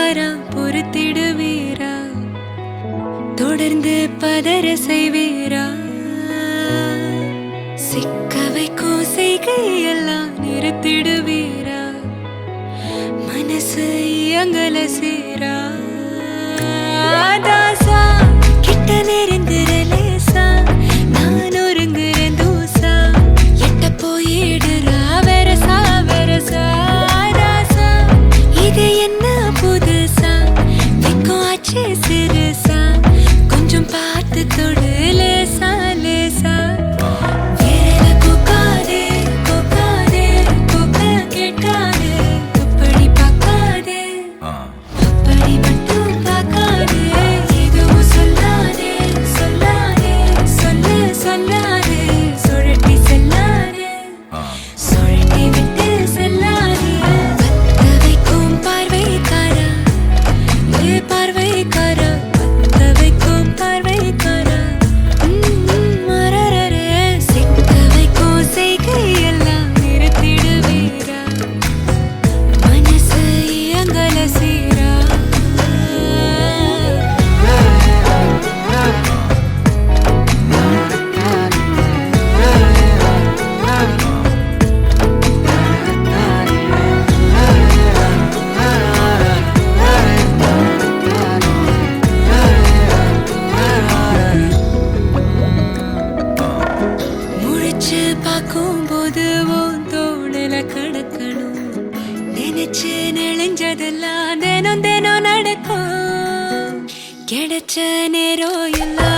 வரா பொறுத்திடுவீரா தொடர்ந்து பதற செய்வீரா சிக்க வைக்கும் செய்கையெல்லாம் நிறுத்திடுவீரா மனசு இயங்கல சீரா தாசா கிட்ட நெருங்குற லேசா நான் ஒருங்குறேன் தூசா எட்ட போயிடுறா வெரசா வெரசா தாசா இது என்ன புதுசா விக்கும் ஆச்சு சிறுசா கொஞ்சம் பார்த்து தொடு லேசா லேசா விரல கோக்காதே கோக்காதே கோக்க கேட்காதே அப்படி பார்க்காதே அப்படி மட்டும் பார்க்காதே எதுவும் சொல்லாதே சொல்லாதே சொல்ல சொல்லாதே சுழட்டி செல்லாதே சுழட்டி விட்டு செல்லாதே பத்த வைக்கும் பார்வைக்காரா பார்வைக்காரா பத்த வைக்கும் பார்வைக்காரா மரரரே சிக்க வைக்கும் செய்கையெல்லாம் நிறுத்திடுவீரா மனசு இயங்கல சீரா முழிச்சு பார்க்கும்போது உன் தோணுல கிடக்கணும் நினைச்சு நெளிஞ்சதெல்லாம் தினம் தினம் நடக்கும் கிடைச்ச நேரம் எல்லாம்